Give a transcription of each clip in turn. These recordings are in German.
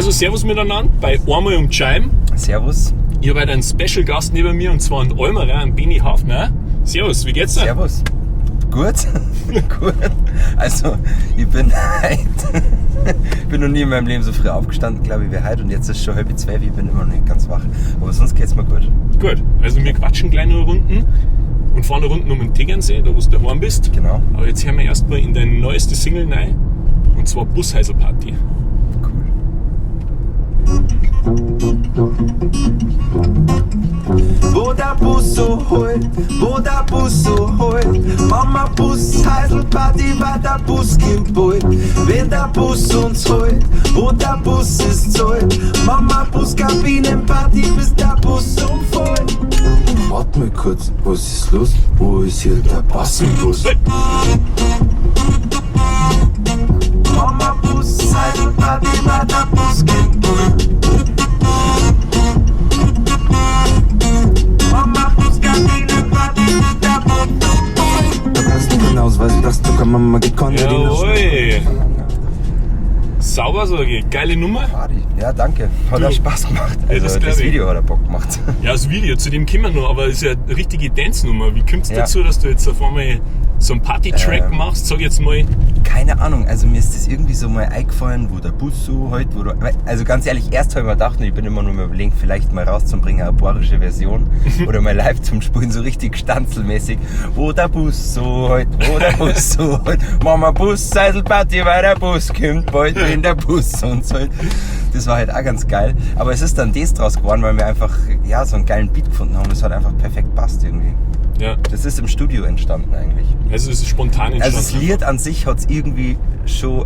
Also servus miteinander bei Einmal um die Scheiben. Servus. Ich habe heute einen Special Gast neben mir und zwar einen Almerer, einen Beni Hafner. Servus, wie geht's dir? Servus. Gut. Gut. Also, ich bin heute. Ich bin noch nie in meinem Leben so früh aufgestanden, glaube ich, wie heute. Und jetzt ist schon 1:30, ich bin immer noch nicht ganz wach. Aber sonst geht's mir gut. Gut, also wir quatschen gleich noch Runden und fahren eine Runden um den Tegernsee, da wo du daheim bist. Genau. Aber jetzt hören wir erstmal in deine neueste Single rein. Und zwar Busheiselparty. Wo der Bus so holt, Mama Bus, Heiselparty, weil der Bus kommt bald. Wenn der Bus uns holt, wo der Bus ist zahlt, Mama Bus, Kabinenparty, bis der Bus umfällt. Warte mal kurz, was ist los? Wo ist hier der Bassenbus? Mama Bus, Heiselparty, weil der Bus kommt bald. Das du kann Mama gekonnt. Jawohl! Sauber, sage ich. Geile Nummer. Ja, danke. Hat auch Spaß gemacht. Also das Video hat er Bock gemacht. Ja, das Video, zu dem kommen wir noch, aber es ist ja eine richtige Dance-Nummer. Wie kommt es dazu, dass du jetzt auf einmal so einen Party-Track machst? Sag jetzt mal. Keine Ahnung, also mir ist das irgendwie so mal eingefallen, wo der Bus so halt, also ganz ehrlich, erst habe ich mir gedacht, und ich bin immer nur mal überlegt, vielleicht mal rauszubringen, eine bayerische Version oder mal live zum Spielen, so richtig stanzelmäßig, wo der Bus so halt, Mama Bus, Heiselparty, weil der Bus kommt bald, wenn der Bus uns halt. Das war halt auch ganz geil, aber es ist dann das draus geworden, weil wir einfach, ja, so einen geilen Beat gefunden haben, das hat einfach perfekt passt irgendwie. Ja. Das ist im Studio entstanden eigentlich. Also es ist spontan entstanden. Also das Lied an sich hat es irgendwie schon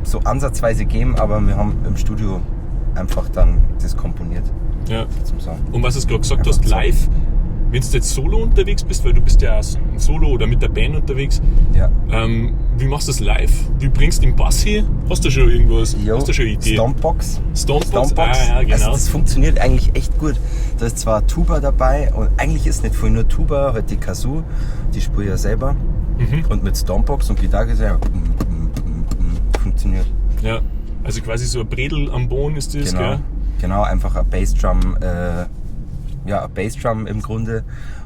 so ansatzweise gegeben, aber wir haben im Studio einfach dann das komponiert. Ja. Zum Song. Und was du gerade gesagt hast, live, wenn du jetzt solo unterwegs bist, weil du bist ja solo oder mit der Band unterwegs, ja. Wie machst du das live? Wie bringst du den Bass hier? Hast du schon irgendwas? Jo, hast du schon eine Idee? Stompbox. Ah, ja, genau. Also das funktioniert eigentlich echt gut. Da ist zwar Tuba dabei und eigentlich ist nicht voll nur Tuba, halt die Kazoo, die spiele ich ja selber. Und mit Stompbox und Gitarre ist ja funktioniert. Ja, also quasi so ein Bredel am Boden ist das, genau. Gell? Genau, einfach ein Bassdrum, eine Bassdrum im Grunde.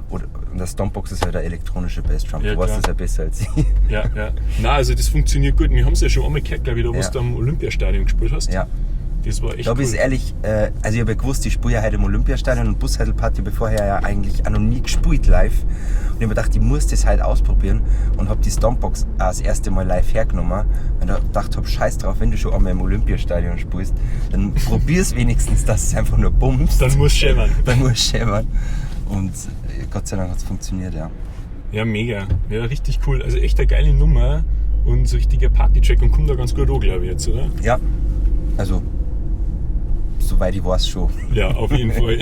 Und das Stompbox ist halt eine elektronische Bassdrum. Ja, du weißt das ja besser als ich. Ja. Nein, also das funktioniert gut. Wir haben es ja schon einmal gehört, glaube ich, da wo du am Olympiastadion gespielt hast. Ja. Das war echt cool. Ich ehrlich, also ich habe ja gewusst, ich spiele ja heute im Olympiastadion und Busheiselparty, vorher ja eigentlich auch noch nie gespielt live. Und ich habe mir gedacht, ich muss das halt ausprobieren und habe die Stompbox auch das erste Mal live hergenommen. Und da dachte ich, scheiß drauf, wenn du schon einmal im Olympiastadion spielst, dann probier's wenigstens, dass es einfach nur bummst. Dann muss es schämmern. Und Gott sei Dank hat es funktioniert, ja. Ja, mega. Ja, richtig cool. Also echt eine geile Nummer und so richtiger Party-Track und kommt da ganz gut an, glaube ich jetzt, oder? Ja, also soweit ich weiß schon. Ja, auf jeden Fall.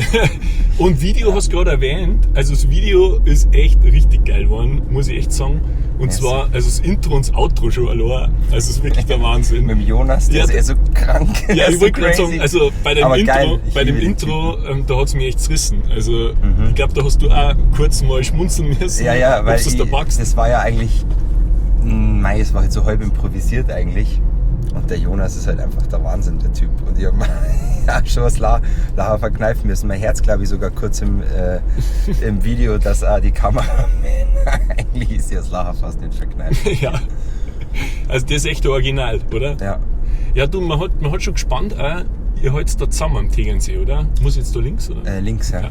Und Video hast du gerade erwähnt. Also das Video ist echt richtig geil geworden, muss ich echt sagen. Und zwar, also das Intro und das Outro schon allein. Also es ist wirklich der Wahnsinn. Mit dem Jonas, der ist so krank. Ja, ich wollte gerade sagen, also bei dem geil, Intro, da hat es mich echt zerrissen. Also ich glaube, da hast du auch kurz mal schmunzeln müssen. Ja, weil das war ja eigentlich, es war halt so halb improvisiert eigentlich. Und der Jonas ist halt einfach der Wahnsinn, der Typ. Und ich habe ja schon was Lachen verkneifen müssen. Mein Herz, glaube ich, sogar kurz im Video, dass die Kamera eigentlich ist ja das Lachen fast nicht verkneifen. Ja, also das ist echt original, oder? Ja. Ja, du, man hat schon gespannt, ihr haltet da zusammen am Tegernsee, oder? Muss ich jetzt da links, oder? Links, ja.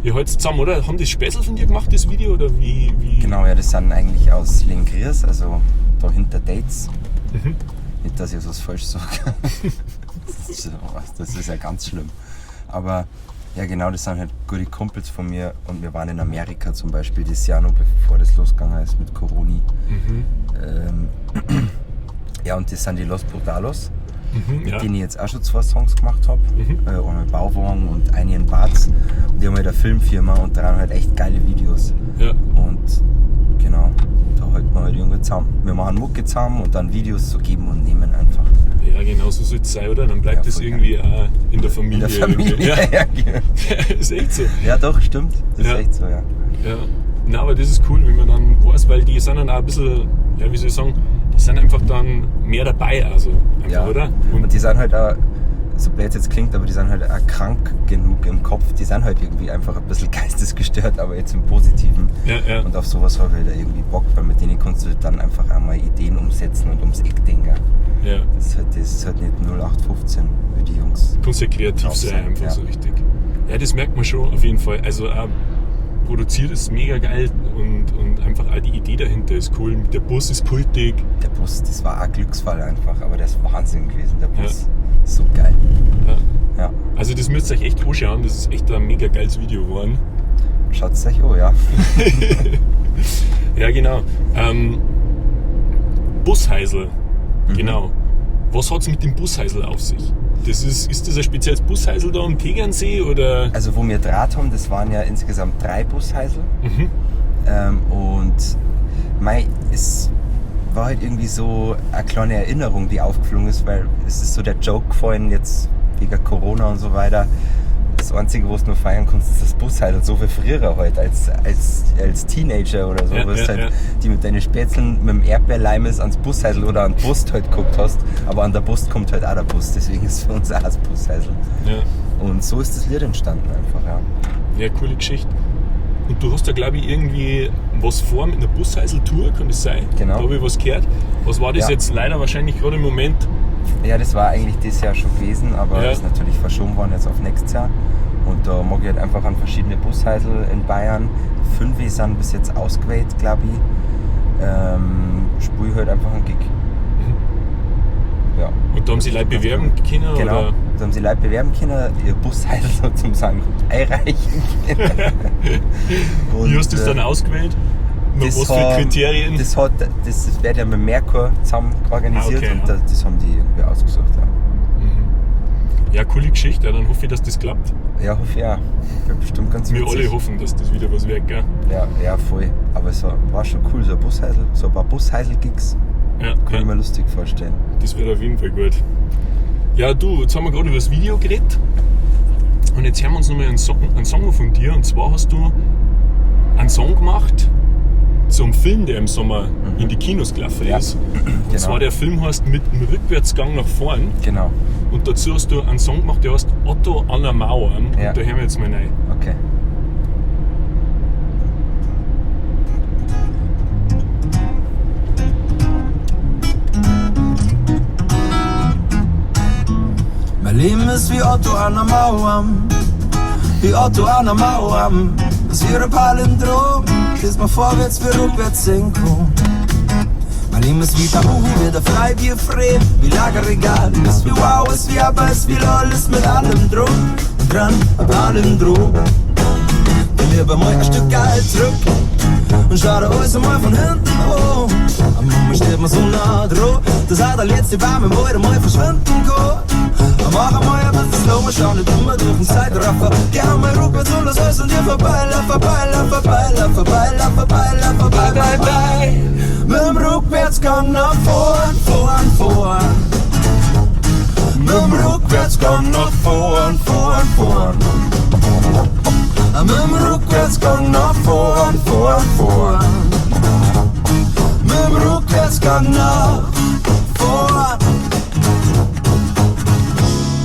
Ihr haltet zusammen, oder? Haben die Spätzl von dir gemacht, das Video, oder wie? Genau, ja, das sind eigentlich aus Lengriers, also da hinter Dates. Nicht, dass ich was falsch sage. Das ist ja ganz schlimm. Aber ja, genau, das sind halt gute Kumpels von mir und wir waren in Amerika zum Beispiel das Jahr noch, bevor das losgegangen ist mit Corona. Ja, und das sind die Los Brutalos, mit denen ich jetzt auch schon 2 Songs gemacht habe. Einmal Bauwagen und einen in Barz. Und die haben halt eine Filmfirma und daran halt echt geile Videos. Ja. Und genau, da halten wir halt irgendwie zusammen. Wir machen Mucke zusammen und dann Videos so geben und nehmen einfach. Ja, genau, so soll es sein, oder? Dann bleibt das irgendwie auch in der Familie. In der Familie, ja. Ist echt so. Ja, doch, stimmt. Das ist echt so, ja. Ja. Na, aber das ist cool, wenn man dann weiß, weil die sind dann auch ein bisschen, ja, wie soll ich sagen, die sind einfach dann mehr dabei, also einfach, Ja. oder? Und die sind halt auch so blöd es jetzt klingt, aber die sind halt auch krank genug im Kopf. Die sind halt irgendwie einfach ein bisschen geistesgestört, aber jetzt im Positiven. Ja. Und auf sowas habe ich halt irgendwie Bock, weil mit denen kannst du dann einfach einmal Ideen umsetzen und ums Eck denken. Ja. Das ist halt nicht 0815 wie die Jungs. Kannst ja kreativ sein, einfach so richtig. Ja, das merkt man schon auf jeden Fall. Also auch produziert ist mega geil und einfach auch die Idee dahinter ist cool. Der Bus ist kultig. Der Bus, das war auch ein Glücksfall einfach, aber der ist Wahnsinn gewesen, der Bus. So geil. Ja. Also das müsst ihr euch echt anschauen, das ist echt ein mega geiles Video geworden. Schaut es euch an, ja. Ja, genau. Busheisel, genau. Was hat es mit dem Busheisel auf sich? Ist das ein spezielles Busheisel da am Tegernsee oder? Also wo wir Draht haben, das waren ja insgesamt 3 Busheisel. Und es war halt irgendwie so eine kleine Erinnerung, die aufgeflogen ist, weil es ist so der Joke gefallen, jetzt wegen Corona und so weiter. Das Einzige, was du nur feiern kannst, ist das Busheisel. So wie früher halt, als Teenager oder so, wo du halt die mit deinen Spätzeln mit dem Erdbeerleimes ans Busheisel oder an den Bus halt geguckt hast. Aber an der Bus kommt halt auch der Bus, deswegen ist es für uns auch das Busheisel. Ja. Und so ist das Lied entstanden einfach, ja. Ja, coole Geschichte. Und du hast da, glaube ich, irgendwie was vor mit einer Busheisel-Tour, kann das sein? Genau. Da habe ich was gehört. Was war das jetzt leider wahrscheinlich gerade im Moment? Ja, das war eigentlich dieses Jahr schon gewesen, aber ist natürlich verschoben worden jetzt auf nächstes Jahr. Und da mag ich halt einfach an verschiedene Busheisel in Bayern. 5 sind bis jetzt ausgewählt, glaube ich. Spiele halt einfach einen Gig. Ja. Und da haben sie Leute bewerben können? Genau, oder? da haben sie Leute bewerben können, ihr Busheisel sozusagen einreichen können. Wie hast du das dann ausgewählt? Nach was für Kriterien? Das wird ja mit Merkur zusammen organisiert und das haben die irgendwie ausgesucht. Ja, coole Geschichte. Ja, dann hoffe ich, dass das klappt. Ja, hoffe ich auch. Wäre bestimmt ganz witzig. Wir alle hoffen, dass das wieder was wird, gell? Ja, voll. Aber es war schon cool, so ein paar Busheisel-Gigs. Kann ich mir lustig vorstellen. Das wird auf jeden Fall gut. Ja, du, jetzt haben wir gerade über das Video geredet. Und jetzt hören wir uns nochmal einen Song von dir. Und zwar hast du einen Song gemacht zum Film, der im Sommer in die Kinos gelaufen ist. Und zwar der Film heißt Mit dem Rückwärtsgang nach vorn. Genau. Und dazu hast du einen Song gemacht, der heißt Otto an der Mauer. Und da hören wir jetzt mal rein. Okay. Mein Leben ist wie Otto an der Mauer, wie Otto an der Mauer. Das ist wie ein Palindrom, das mal vorwärts wie rückwärts hinkommt. Mein Leben ist wie Tabu, wieder frei wie frei, wie Lagerregal. Ist wie wow, ist wie aber, ist wie lol, ist mit allem drum und dran, ein Palindrom. Ich lebe mal ein Stück Geld zurück und schau dir alles einmal von hinten an. Aber Mama steht mir so nah dran, das hat der letzte Bäume wollte mal verschwinden gehen. Mach mal ein bisschen slow, schau nicht immer durch den Zeitraffer. Geh mal rückwärts und lass alles an dir vorbei, vorbei. Mit dem Rückwärtsgang nach vorn. Mit dem Rückwärtsgang nach vorn. Mit dem Rückwärtsgang nach vorn. Mit dem Rückwärtsgang nach vorn.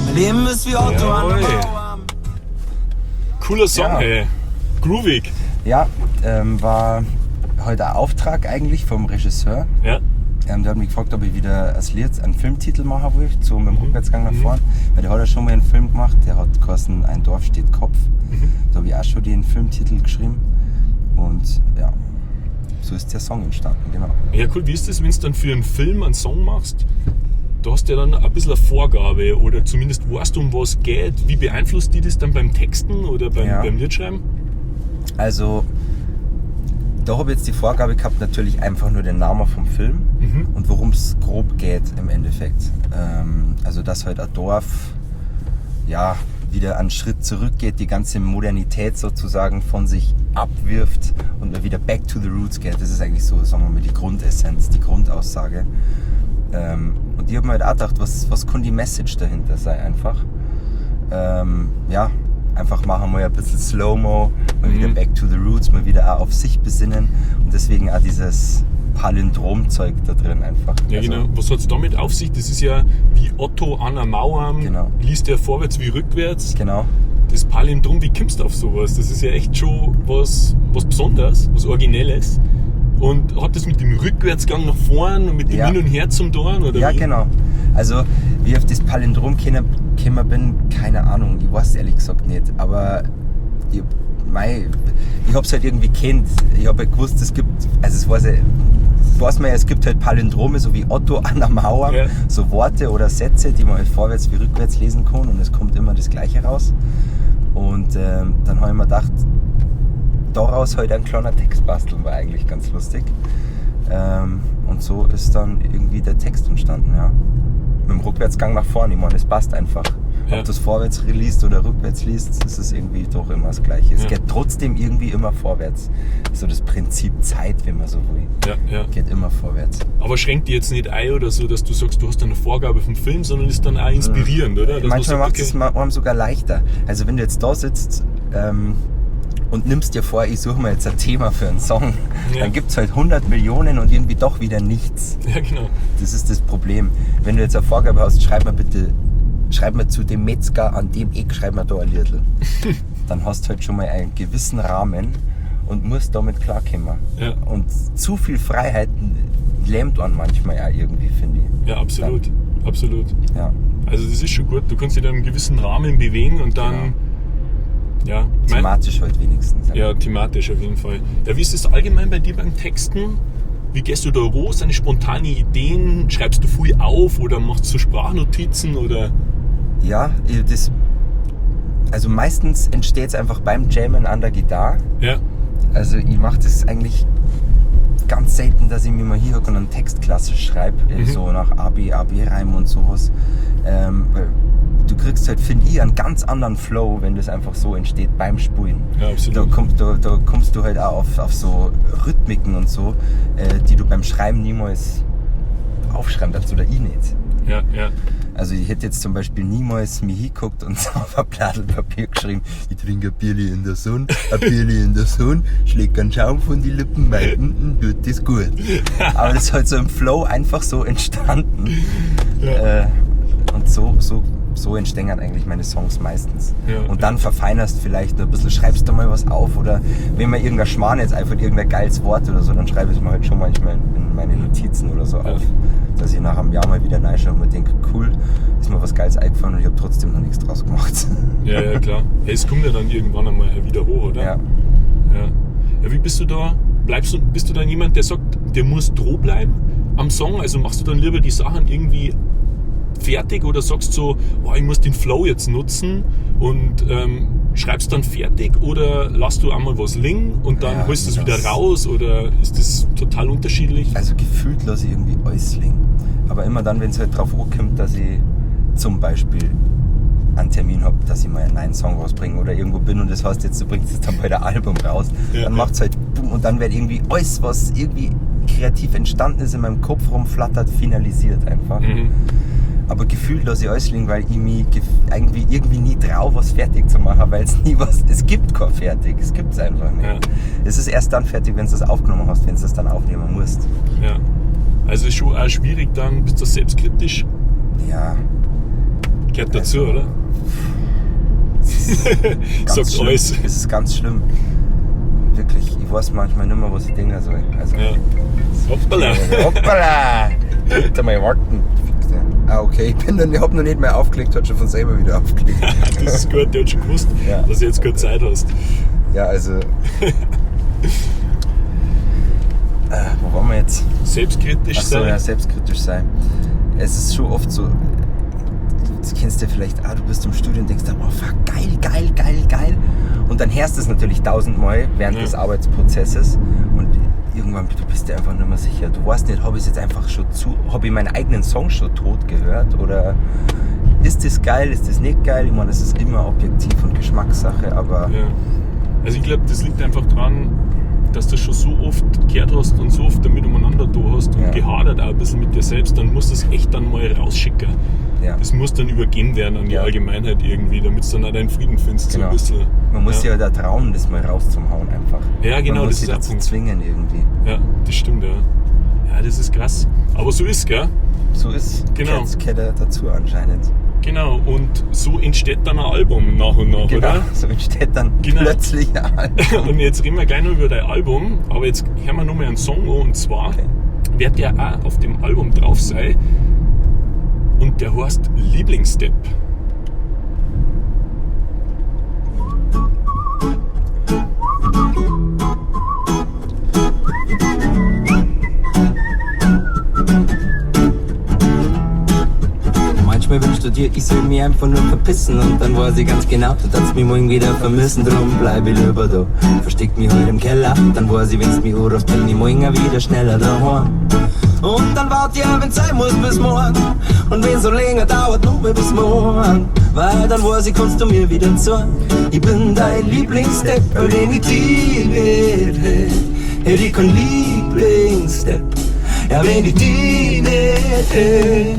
Mein Leben ist wie Otto an der Mauer. Cooler Song, ey. Groovig. Ja, war heute ein Auftrag eigentlich vom Regisseur. Ja. Der hat mich gefragt, ob ich wieder als Lied einen Filmtitel machen will, so mit dem Rückwärtsgang nach vorn. Weil der hat ja schon mal einen Film gemacht, der hat geheißen Ein Dorf steht Kopf. Da habe ich auch schon den Filmtitel geschrieben. Und ja, so ist der Song entstanden, genau. Ja, cool. Wie ist das, wenn du dann für einen Film einen Song machst? Du hast ja dann ein bisschen eine Vorgabe oder zumindest weißt du, um was es geht. Wie beeinflusst die das dann beim Texten oder beim Liedschreiben? Also, da habe ich jetzt die Vorgabe gehabt, natürlich einfach nur den Namen vom Film und worum es grob geht im Endeffekt. Also, dass halt ein Dorf wieder einen Schritt zurückgeht, die ganze Modernität sozusagen von sich abwirft und man wieder back to the roots geht. Das ist eigentlich so, sagen wir mal, die Grundessenz, die Grundaussage. Und ich habe mir halt auch gedacht, was kann die Message dahinter sein einfach. Einfach machen wir ein bisschen Slow-Mo, mal wieder back to the roots, mal wieder auch auf sich besinnen und deswegen auch dieses Palindromzeug da drin einfach. Ja, genau. Was hat es damit auf sich? Das ist ja wie Otto an der Mauer, Genau. liest er vorwärts wie rückwärts. Genau. Das Palindrom, wie kommst du auf sowas? Das ist ja echt schon was Besonderes, was Originelles. Und hat das mit dem Rückwärtsgang nach vorn und mit dem Ja. Hin und Her zum Dorn? Oder Ja, wie? genau. Also, wie ich auf das Palindrom gekommen bin, keine Ahnung. Ich weiß es ehrlich gesagt nicht. Aber ich habe es halt irgendwie kennt. Ich habe halt gewusst, es gibt, also es weiß man ja, es gibt halt Palindrome, so wie Otto an der Mauer, Ja. so Worte oder Sätze, die man halt vorwärts wie rückwärts lesen kann und es kommt immer das Gleiche raus. Und dann habe ich mir gedacht, daraus halt ein kleiner Text basteln war eigentlich ganz lustig. Und so ist dann irgendwie der Text entstanden, ja. Mit dem Rückwärtsgang nach vorne, ich meine, es passt einfach. Ja. Ob du es vorwärts liest oder rückwärts liest, ist es irgendwie doch immer das Gleiche. Es Ja. geht trotzdem irgendwie immer vorwärts. So das Prinzip Zeit, wenn man so will. Ja. Geht immer vorwärts. Aber schränkt die jetzt nicht ein oder so, dass du sagst, du hast eine Vorgabe vom Film, sondern ist dann auch inspirierend, oder? Dass man Manchmal sagt, macht es einem sogar leichter. Also wenn du jetzt da sitzt und nimmst dir vor, ich suche mir jetzt ein Thema für einen Song, Ja. dann gibt es halt 100 Millionen und irgendwie doch wieder nichts. Ja, genau. Das ist das Problem. Wenn du jetzt eine Vorgabe hast, schreib mir zu dem Metzger an dem Eck, schreib mir da ein Liedl. Dann hast du halt schon mal einen gewissen Rahmen und musst damit klarkommen. Ja. Und zu viel Freiheit lähmt einen manchmal ja irgendwie, finde ich. Ja, absolut. Absolut. Ja. Also das ist schon gut. Du kannst dich in einem gewissen Rahmen bewegen und dann, ja, Thematisch halt wenigstens. ja, thematisch auf jeden Fall. Ja, wie ist es allgemein bei dir beim Texten? Wie gehst du da los? Deine spontane Ideen? Schreibst du viel auf oder machst du so Sprachnotizen oder? Ja, also meistens entsteht es einfach beim Jammen an der Gitarre. Ja, Also ich mache das eigentlich ganz selten, dass ich mir mal hier und einen Text klassisch schreibe, so nach AB-Reim und sowas. Weil du kriegst halt, finde ich, einen ganz anderen Flow, wenn das einfach so entsteht beim Spielen. ja, absolut. Da kommst du halt auch auf so Rhythmiken und so, die du beim Schreiben niemals aufschreiben darfst oder ich nicht. Ja, ja. Also ich hätte jetzt zum Beispiel niemals mich hingeguckt und auf ein Blatt Papier geschrieben, ich trinke ein Bierli in der Sonne, ein Bierli in der Sonne, schlägt einen Schaum von die Lippen, weil unten tut das gut. Aber das ist halt so im Flow einfach so entstanden. Ja. Und so entstehen eigentlich meine Songs meistens. Ja, und dann verfeinerst vielleicht noch ein bisschen, schreibst du mal was auf oder wenn mir irgendein Schmarrn jetzt einfach irgendein geiles Wort oder so, dann schreibe ich es mir halt schon manchmal in meine Notizen oder so auf. Dass ich nach einem Jahr mal wieder reinschaue und mir denke, cool, ist mir was Geiles eingefallen und ich habe trotzdem noch nichts draus gemacht. Ja, klar. Hey, es kommt ja dann irgendwann einmal wieder hoch, oder? Ja. Ja, wie bist du da? Bist du dann jemand, der sagt, der muss droh bleiben am Song? Also machst du dann lieber die Sachen irgendwie fertig oder sagst so, oh, ich muss den Flow jetzt nutzen und schreibst dann fertig oder lässt du einmal was liegen und dann Ja, holst du es das- wieder raus oder ist das total unterschiedlich? Also gefühlt lasse ich irgendwie alles liegen. Aber immer dann, wenn es halt drauf ankommt, dass ich zum Beispiel einen Termin habe, dass ich mal einen neuen Song rausbringe oder irgendwo bin und das heißt jetzt, du bringst es dann bei der Album raus, Ja, dann ja. macht es halt bumm und dann wird irgendwie alles, was irgendwie kreativ entstanden ist, in meinem Kopf rumflattert, finalisiert einfach. Mhm. Aber gefühlt lasse ich alles liegen, weil ich mich irgendwie nie traue, was fertig zu machen, weil es gibt kein fertig, es gibt es einfach nicht. Ja. Es ist erst dann fertig, wenn du das aufgenommen hast, wenn du das dann aufnehmen musst. Ja. Also ist schon auch schwierig dann, bist du selbstkritisch? Ja, Gehört dazu, Also, oder? ganz Sagt schlimm. alles. Es ist ganz schlimm. Wirklich, ich weiß manchmal nicht mehr, was ich denken soll. Also, Ja. Hoppala. Hoppala! Bitte mal warten. Ah, okay, ich hab noch nicht mehr aufgelegt, hat schon von selber wieder aufgelegt. Das ist gut, der hat schon gewusst, Ja. dass du jetzt keine Zeit hast. Ja, also. Wo waren wir jetzt? Selbstkritisch Achso, sein. ja, selbstkritisch sein. Es ist schon oft so, das kennst du ja vielleicht, du bist im Studio und denkst, oh fuck, geil. Und dann hörst du es natürlich 1000-mal während Ja. des Arbeitsprozesses und irgendwann du bist dir einfach nicht mehr sicher. Du weißt nicht, habe ich jetzt einfach schon habe ich meinen eigenen Song schon tot gehört oder ist das geil, ist das nicht geil? Ich meine, das ist immer objektiv und Geschmackssache, aber Ja. Also ich glaube, das liegt einfach dran, dass du schon so oft gehört hast und so oft damit umeinander da hast und Ja. gehadert auch ein bisschen mit dir selbst, dann musst du es echt dann mal rausschicken. ja. Das muss dann übergeben werden an die Ja. Allgemeinheit irgendwie, damit du dann auch deinen Frieden findest. So Genau. ein bisschen. Man muss ja da trauen, das mal rauszuhauen einfach. Ja, genau, Man muss das sich ist ein dazu Punkt. zwingen irgendwie. Ja, das stimmt, ja. Ja, das ist krass. Aber so ist, gell? So ist Genau. Kette dazu anscheinend. Genau, und so entsteht dann ein Album nach und nach, Genau, oder? so entsteht dann Genau. plötzlich ein Album. Und jetzt reden wir gleich noch über dein Album, aber jetzt hören wir nochmal einen Song an, und zwar Okay. wird der auch auf dem Album drauf sein und der heißt Lieblingsstep. Manchmal wünschst du dir, ich soll mich einfach nur verpissen und dann weiß ich ganz genau, du darfst mich morgen wieder vermissen, drum bleib ich lieber da. Versteck mich heute im Keller, dann weiß ich, wenn's mich anrufst, bin ich morgen auch wieder schneller daheim. Und dann wart ich, wenn's sein muss, bis morgen. Und wenn so länger dauert, nur mehr bis morgen. Weil dann weiß ich, kommst du mir wieder zu. Ich bin dein Lieblingsstep, den ich liebe. Hätte ich keinen Lieblingsstep, ja, wenn ich die nicht hätte.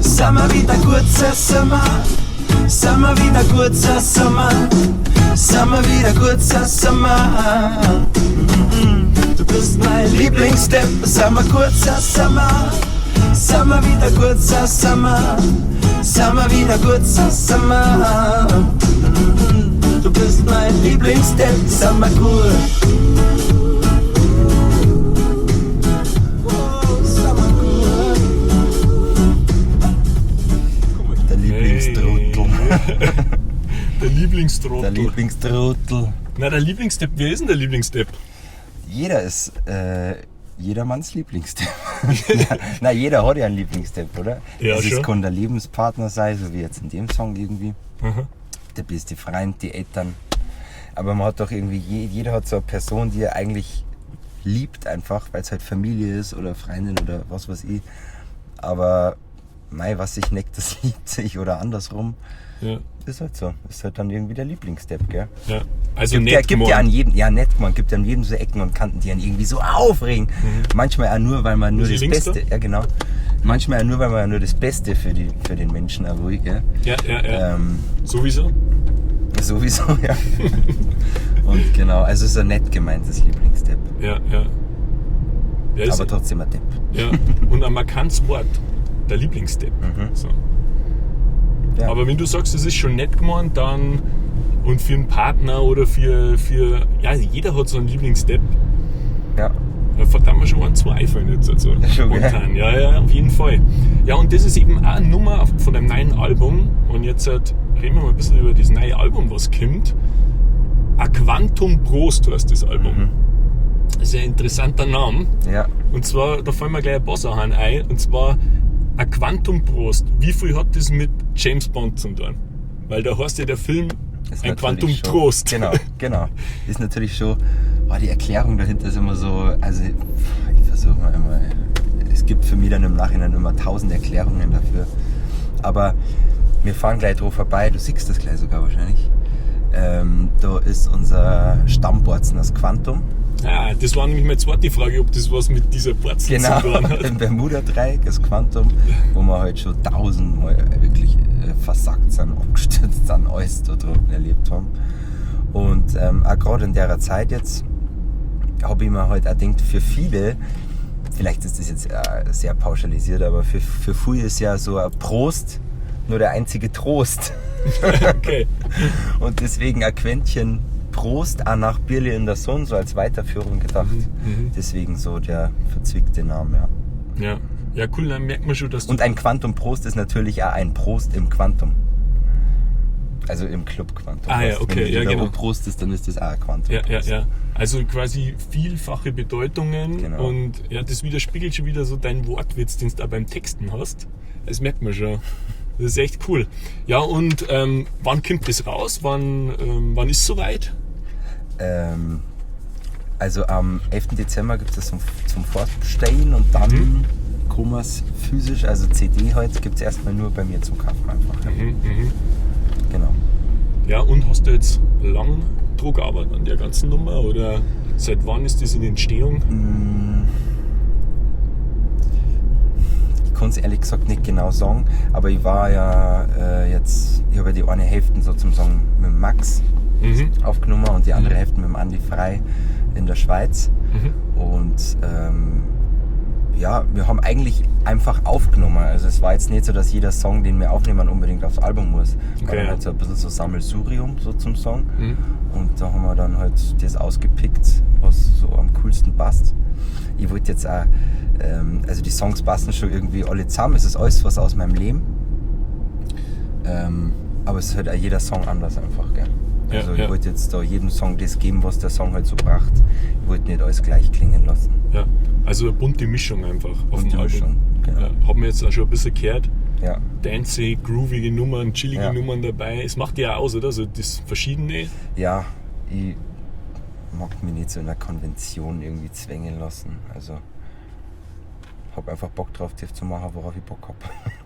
Sommer wieder kurzer Sommer, Sommer wieder kurzer Sommer, Sommer wieder kurzer Sommer. Du bist mein Lieblingsstep, Sommer kurzer Sommer, Sommer wieder kurzer Sommer, Sommer wieder kurzer Sommer. Du bist mein Lieblingsstep, Sommer kurz. Der Lieblingstrottel. Der Lieblingstrottel. Der Lieblingstrottel. Na, der Lieblingsstep, wer ist denn der Lieblingsstep? Jeder ist jedermanns Lieblingsstep. Na, jeder hat ja einen Lieblingsstep, oder? Ja, also schon. es kann der Lebenspartner sein, so wie jetzt in dem Song irgendwie. Aha. Der beste Freund, die Eltern. Aber man hat doch irgendwie, jeder hat so eine Person, die er eigentlich liebt einfach, weil es halt Familie ist oder Freundin oder was weiß ich. Aber mei, was sich neckt, das liebt sich oder andersrum. Ja, Ist halt so. Ist halt dann irgendwie der Lieblingsstep, gell? ja. Also Gibt nett ja an gemeint. jedem, ja nett, man gibt ja an jedem so Ecken und Kanten, die einen irgendwie so aufregen. Manchmal auch nur, weil man nur Die das links Beste, ja genau. Manchmal auch nur, weil man nur das Beste für den Menschen will, gell? Ja, ja, ja. Sowieso, Sowieso. ja. Und genau, also ist ein nett gemeintes Lieblingsstep. Ja, ja. Ja, ist, Aber trotzdem ein Depp. ja. Und ein markantes Wort. Der Lieblingsstep. So. Ja. Aber wenn du sagst, es ist schon nett gemeint, dann und für einen Partner oder für ja, jeder hat so einen Lieblingsstep. Ja. Da verdammt mir schon ein, zwei einfallen jetzt also Schon, gell? spontan. Ja, ja, auf jeden Fall. Ja, und das ist eben auch eine Nummer von dem neuen Album. Und jetzt reden wir mal ein bisschen über das neue Album, was kommt. A Quantum Prost heißt das Album. Das ist ein interessanter Name. Ja. Und zwar, da fallen mir gleich ein paar Sachen ein. Und zwar A Quantum Prost. Wie viel hat das mit James Bond zu tun? Weil da heißt ja der Film Ist ein natürlich Quantum schon- Trost. Genau. Ist natürlich schon, die Erklärung dahinter ist immer so, also ich versuche mal immer, es gibt für mich dann im Nachhinein immer 1000 Erklärungen dafür. Aber wir fahren gleich drauf vorbei, du siehst das gleich sogar wahrscheinlich. Da ist unser Stammborzen, das Quantum. Ja, das war nämlich meine zweite Frage, ob das was mit dieser Porzel Genau, zu tun hat. im Bermuda-Dreieck, das Quantum, wo wir halt schon 1000-mal wirklich versackt sind, abgestürzt sind, alles da drunten erlebt haben. Und auch gerade in der Zeit jetzt habe ich mir halt auch gedacht, für viele, vielleicht ist das jetzt sehr pauschalisiert, aber für viele ist ja so ein Prost nur der einzige Trost. Okay. Und deswegen ein Quäntchen Prost auch nach Bierle in der Sonne, so als Weiterführung gedacht. Deswegen so der verzwickte Name, ja. Ja. Ja, cool, dann merkt man schon, dass du. Und ein Quantum Prost ist natürlich auch ein Prost im Quantum. Also im Club Quantum. Ah, ja, Weißt, okay, wenn ja, du genau. da Prost ist, dann ist das auch ein Quantum. Ja, ja, ja. Also quasi vielfache Bedeutungen Genau. und ja, das widerspiegelt schon wieder so deinen Wortwitz, den du da beim Texten hast. Das merkt man schon. Das ist echt cool. Ja, und wann kommt das raus? Wann ist es soweit? Also am 11. Dezember gibt es das zum Fortbestellen und dann kann man es physisch, also CD heute gibt es erstmal nur bei mir zum Kaufen einfach. Ja. Genau. Ja, und hast du jetzt lang dran gearbeitet an der ganzen Nummer oder seit wann ist das in Entstehung? Ich kann es ehrlich gesagt nicht genau sagen, aber ich war ja ich habe ja die eine Hälfte sozusagen mit dem Max aufgenommen und die andere Hälfte mit dem Andi Frei in der Schweiz. Und ja, wir haben eigentlich einfach aufgenommen. Also es war jetzt nicht so, dass jeder Song, den wir aufnehmen, unbedingt aufs Album muss. Wir Okay, haben ja. halt so ein bisschen so Sammelsurium so zum Song. Und da haben wir dann halt das ausgepickt, was so am coolsten passt. Ich wollte jetzt auch, also die Songs passen schon irgendwie alle zusammen. Es ist alles was aus meinem Leben. Aber es ist halt auch jeder Song anders einfach, gell? Ja, Also ja. ich wollte jetzt da jedem Song das geben, was der Song halt so bracht. Ich wollte nicht alles gleich klingen lassen. Ja, also eine bunte Mischung einfach auf Bunte dem Album. Mischung, genau. Ja, haben wir jetzt auch schon ein bisschen gehört. Ja, Dancey, groovige Nummern, chillige Ja. Nummern dabei. Es macht ja auch aus, oder? So das Verschiedene. ja, ich mag mich nicht so in einer Konvention irgendwie zwängen lassen. Also habe einfach Bock drauf, das zu machen, worauf ich Bock habe.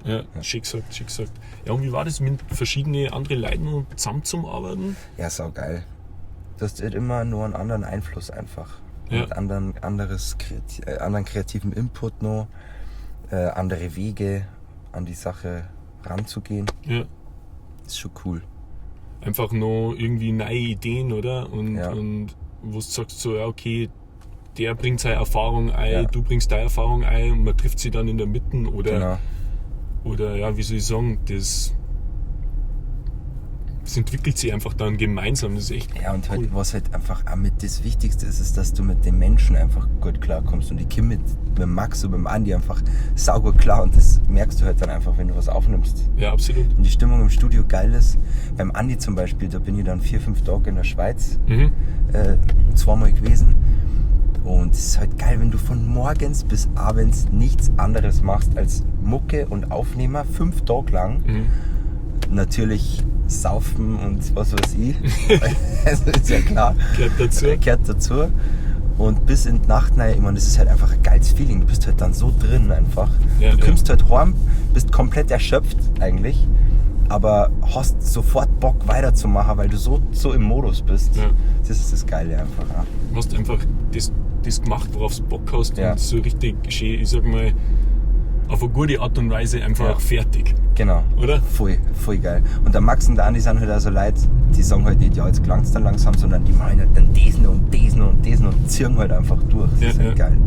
Ja, schick gesagt, schick gesagt. Ja, und wie war das mit verschiedenen anderen Leuten zusammen zum Arbeiten? Ja, sau geil. Du hast halt immer nur einen anderen Einfluss einfach. Ja. Und anderen kreativen Input noch, andere Wege an die Sache ranzugehen. Ja. Ist schon cool. Einfach noch irgendwie neue Ideen, oder? Und, Ja. und wo du sagst so, ja okay, der bringt seine Erfahrung ein, Ja. du bringst deine Erfahrung ein und man trifft sie dann in der Mitte oder, Genau. oder ja, wie soll ich sagen, das entwickelt sich einfach dann gemeinsam, das ist echt Ja, und cool. halt, was halt einfach auch mit das Wichtigste ist, ist, dass du mit den Menschen einfach gut klarkommst. Und ich komme mit Max und mit dem Andi einfach saugut klar. Und das merkst du halt dann einfach, wenn du was aufnimmst. Ja, absolut. Und die Stimmung im Studio geil ist. Beim Andi zum Beispiel, da bin ich dann 4-5 Tage in der Schweiz, Mhm. zweimal gewesen. Und es ist halt geil, wenn du von morgens bis abends nichts anderes machst als Mucke und Aufnehmer, 5 Tage lang. Mhm. Natürlich saufen und was weiß ich. Also ist ja klar. Gehört dazu. Gehört dazu. Und bis in die Nacht rein, ich meine, das ist halt einfach ein geiles Feeling. Du bist halt dann so drin einfach. Ja, Du ja. kommst halt heim, bist komplett erschöpft eigentlich, aber hast sofort Bock weiterzumachen, weil du so im Modus bist. Ja. Das ist das Geile einfach. Ja. Du hast einfach das gemacht, worauf du Bock hast Ja. und so richtig schön, ich sag mal, auf eine gute Art und Weise einfach Ja. fertig, Genau. oder? Voll geil. Und der Max und der Andi sind halt auch so Leute, die sagen halt nicht, ja, jetzt klang's dann langsam, sondern die machen halt dann diesen und ziehen halt einfach durch. Das Ja, ist halt ja. geil.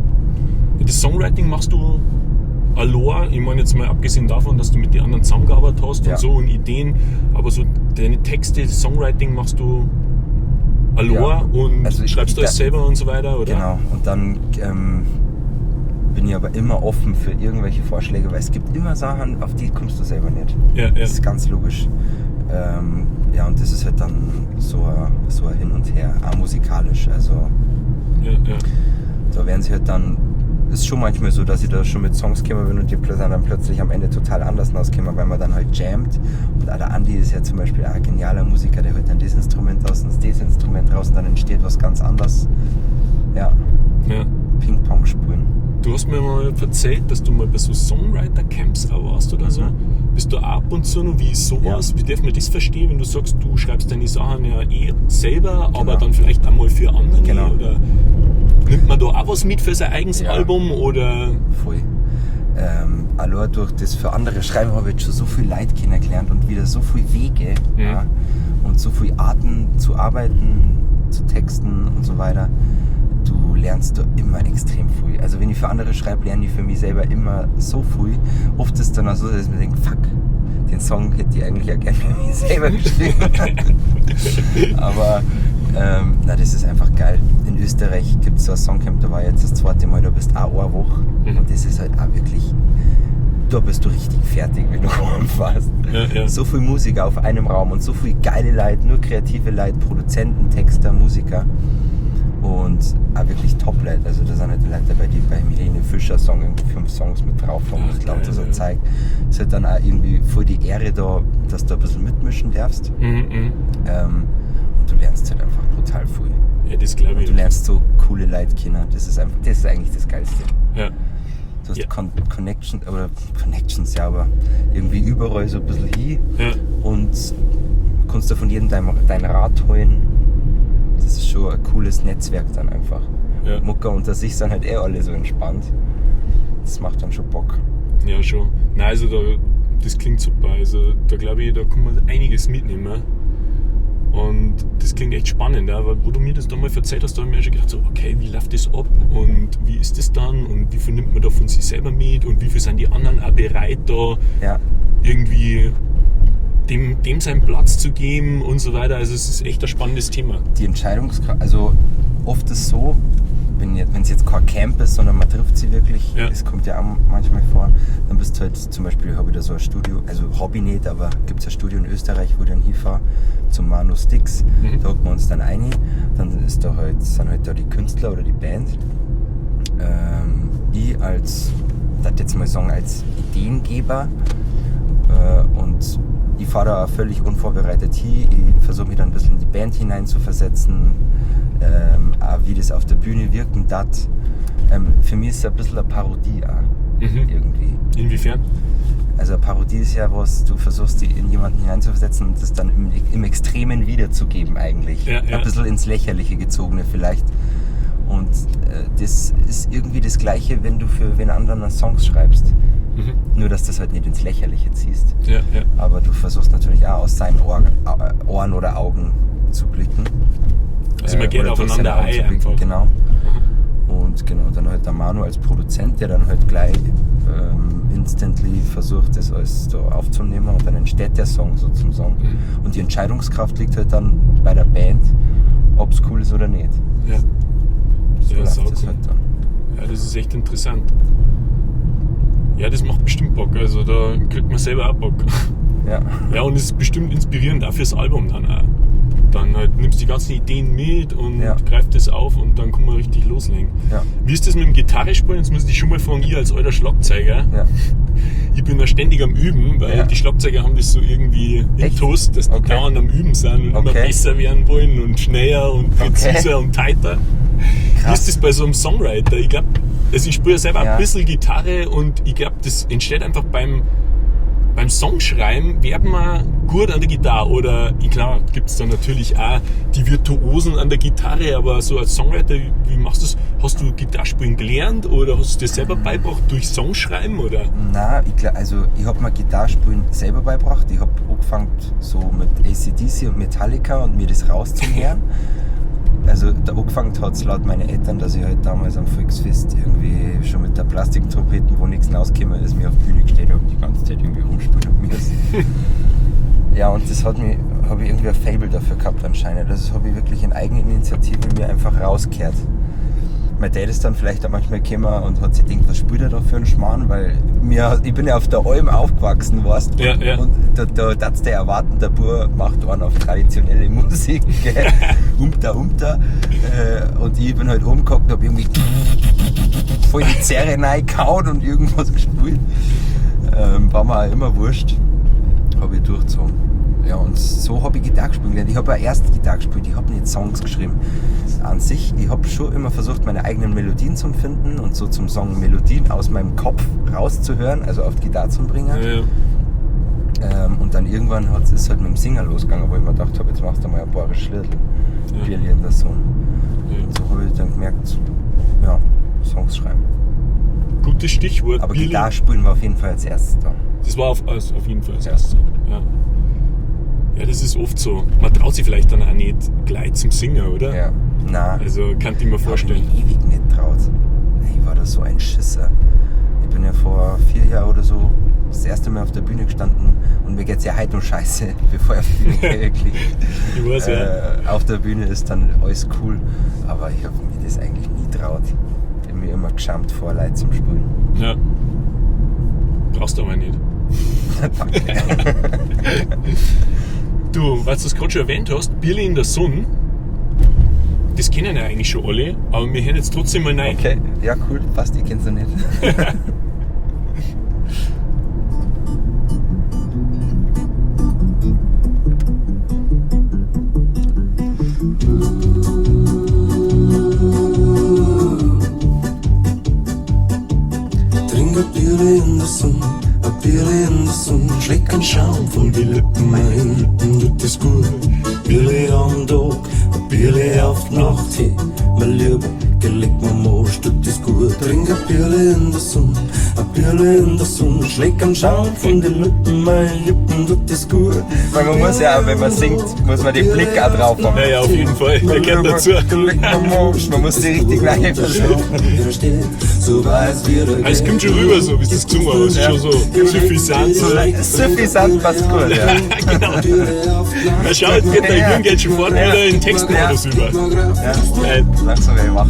Das Songwriting machst du allein, ich meine jetzt mal abgesehen davon, dass du mit den anderen zusammengearbeitet hast Ja. und so und Ideen, aber so deine Texte, das Songwriting machst du allein Ja. und Also schreibst du alles selber und so weiter, oder? Genau. Und dann bin ich aber immer offen für irgendwelche Vorschläge, weil es gibt immer Sachen, auf die kommst du selber nicht. Ja, ja. Das ist ganz logisch. Ja, und das ist halt dann so ein Hin und Her, auch musikalisch. Also Ja, ja. da werden sie halt dann, ist schon manchmal so, dass ich da schon mit Songs komme bin und die dann plötzlich am Ende total anders rauskommen, weil man dann halt jammt. Und auch der Andi ist ja zum Beispiel auch ein genialer Musiker, der holt dann das Instrument aus und das Instrument raus und dann entsteht was ganz anderes. Ja, Ja. Ping-Pong spielen. Du hast mir mal erzählt, dass du mal bei so Songwriter-Camps auch warst oder so. Bist du auch ab und zu noch, wie ist sowas? Ja. Wie darf man das verstehen, wenn du sagst, du schreibst deine Sachen ja eh selber, aber Genau. dann vielleicht einmal für andere? Genau. Oder nimmt man da auch was mit für sein eigenes Ja. Album? Oder? Voll. Allein durch das für andere Schreiben habe ich jetzt schon so viel Leute kennengelernt und wieder so viele Wege ja, und so viele Arten zu arbeiten, zu texten und so weiter. Du lernst da immer extrem viel. Also wenn ich für andere schreibe, lerne ich für mich selber immer so viel. Oft ist es dann auch so, dass ich mir denke, fuck, den Song hätte ich eigentlich ja gerne für mich selber geschrieben. Aber das ist einfach geil. In Österreich gibt es so ein Songcamp, da war ich jetzt das 2. Mal, da bist auch eine Woche. Und das ist halt auch wirklich, da bist du richtig fertig, wenn du rumfährst. Ja, ja. So viel Musik auf einem Raum und so viele geile Leute, nur kreative Leute, Produzenten, Texter, Musiker. Und auch wirklich Top-Leute. Also da sind halt Leute dabei, die bei Helene Fischer Song irgendwie 5 Songs mit drauf haben und lauter so zeigt. Es ist halt dann auch irgendwie voll die Ehre da, dass du ein bisschen mitmischen darfst. Und du lernst halt einfach brutal viel. Ja, das glaube ich. Du lernst so coole Leute kennen. Das ist eigentlich das Geilste. Ja. Du hast Ja. Connections, ja, aber irgendwie überall so ein bisschen hin Ja. und kannst du von jedem dein Rat holen. Das ist schon ein cooles Netzwerk dann einfach. Ja. Mucker unter sich sind halt alle so entspannt. Das macht dann schon Bock. Ja, schon. Nein, also das klingt super. Also da glaube ich, da kann man einiges mitnehmen. Und das klingt echt spannend, ja, weil wo du mir das dann mal erzählt hast, da habe ich mir schon gedacht, so, okay, wie läuft das ab und wie ist das dann und wie viel nimmt man da von sich selber mit und wie viel sind die anderen auch bereit, da irgendwie dem seinen Platz zu geben und so weiter. Also es ist echt ein spannendes Thema. Die Entscheidungskraft, also oft ist so, wenn es jetzt kein Camp ist, sondern man trifft sie wirklich, es kommt ja auch manchmal vor, dann bist du halt zum Beispiel, habe ich da so ein Studio, also Hobby nicht, aber gibt es ein Studio in Österreich, wo ich dann hinfahre, zum Manu Sticks, da hocken wir uns dann ein, dann sind halt da die Künstler oder die Band. Ich als, das jetzt mal sagen, als Ideengeber und ich fahre da völlig unvorbereitet hin, ich versuche mich dann ein bisschen in die Band hineinzuversetzen, auch wie das auf der Bühne wirken darf. Für mich ist es ein bisschen eine Parodie auch, irgendwie. Inwiefern? Also eine Parodie ist ja was, du versuchst dich in jemanden hineinzuversetzen und das dann im Extremen wiederzugeben eigentlich. Ja. Ein bisschen ins Lächerliche gezogene vielleicht. Und das ist irgendwie das Gleiche, wenn du für wen anderen Songs schreibst. Nur, dass du das halt nicht ins Lächerliche ziehst. Ja. Aber du versuchst natürlich auch aus seinen Ohren oder Augen zu blicken. Also man geht aufeinander ein einfach. Genau. Und genau, dann halt der Manu als Produzent, der dann halt gleich instantly versucht, das alles da aufzunehmen und dann entsteht der Song so zum Song. Und die Entscheidungskraft liegt halt dann bei der Band, ob es cool ist oder nicht. Ja. So Ja, läuft sau das cool. halt dann. Ja, das ist echt interessant. Ja, das macht bestimmt Bock. Also da kriegt man selber auch Bock. Ja. Ja, und es ist bestimmt inspirierend auch fürs Album dann auch. Dann halt nimmst die ganzen Ideen mit und greift das auf und dann kann man richtig loslegen. Ja. Wie ist das mit dem Gitarrespielen? Jetzt muss ich dich schon mal fragen, ich als alter Schlagzeuger. Ja. Ich bin da ständig am Üben, weil die Schlagzeuger haben das so irgendwie in Toast, dass die dauernd am Üben sind und immer besser werden wollen und schneller und präziser und tighter. Wie ist das bei so einem Songwriter? Ich glaube, also ich spiele selber ein bisschen Gitarre und ich glaube, das entsteht einfach beim Songschreiben, werden wir gut an der Gitarre oder, klar, gibt es da natürlich auch die Virtuosen an der Gitarre, aber so als Songwriter, wie machst du das? Hast du Gitarrespielen gelernt oder hast du dir selber beigebracht durch Songschreiben? Oder? Nein, ich habe mir Gitarrespielen selber beigebracht. Ich habe angefangen so mit AC/DC und Metallica und mir das rauszuhören. Also da angefangen hat es laut meinen Eltern, dass ich halt damals am Volksfest irgendwie schon mit der Plastiktrompeten, wo nichts rausgekommen ist, mir auf die Bühne gestellt habe und die ganze Zeit irgendwie rumspielen müssen. Ja, und das habe ich irgendwie ein Faible dafür gehabt anscheinend. Das habe ich wirklich in Eigeninitiative mir einfach rausgehört. Mein Dad ist dann vielleicht auch manchmal gekommen und hat sich gedacht, was spielt er da für einen Schmarrn, weil ich bin ja auf der Alm aufgewachsen, weißt du? Ja. Und da darfst du erwarten, der Bub macht einen auf traditionelle Musik, gell? Umta. Und ich bin halt rumgehockt und hab irgendwie voll die Zerre reingehauen und irgendwas gespielt. War mir auch immer wurscht. Habe ich durchgezogen. Ja, und so habe ich Gitarre gespielt gelernt. Ich habe auch erst Gitarre gespielt, ich habe nicht Songs geschrieben. An sich, ich habe schon immer versucht, meine eigenen Melodien zu finden und so zum Song Melodien aus meinem Kopf rauszuhören, also auf die Gitarre zu bringen. Ja. Und dann irgendwann ist es halt mit dem Singer losgegangen, wo ich mir gedacht habe, jetzt machst du mal ein paar Schlittel. Bierli in der Sonne. Und so habe ich dann gemerkt, ja, Songs schreiben. Gutes Stichwort. Aber Gitarre spielen war auf jeden Fall als erstes da. Das war auf jeden Fall als erstes. Ja, das ist oft so. Man traut sich vielleicht dann auch nicht gleich zum Singen, oder? Ja. Nein. Also kann ich mir vorstellen. Ich habe mich ewig nicht traut. Ich war da so ein Schisser. Ich bin ja vor 4 Jahren oder so das erste Mal auf der Bühne gestanden und mir geht's ja heute noch scheiße, bevor ich auf die Bühne gehe, wirklich. Ich weiß, auf der Bühne ist dann alles cool, aber ich habe mir das eigentlich nie traut. Ich habe mir immer geschämt vor Leuten zum Spielen. Ja. Brauchst du aber nicht. Danke. Du, weil du es gerade schon erwähnt hast, Bierli in der Sonne, das kennen ja eigentlich schon alle, aber wir hören jetzt trotzdem mal rein. Okay, ja cool, passt, ich kenn's ja nicht. Trink ein Bierli in der Sonne, ein Bierli in der Sonne, schlägt kein Schaum von die Lippen, meine Lippen tut es gut. Bierli am Tag, ein Bierli auf die Nacht, hey, mein Lieber, Geleg mir Most, tut das gut. Trink ein Bierle in der Sonne, ein Bierle in der Sonne. Schläg am Schaum von den Lippen, meine Lippen, tut das gut. Weil man muss ja, wenn man singt, muss man den Blick auch drauf haben. Naja, auf jeden Fall, der gehört dazu. Man muss die richtig live So weiß wie der Es kommt schon rüber, so wie du es gesungen hast. Schon so suffisant. Suffisant passt gut, ja. Genau. Na schau, jetzt geht der Jürgen geht schon fort wieder in den Textmodus über. Langsam werde ich wach.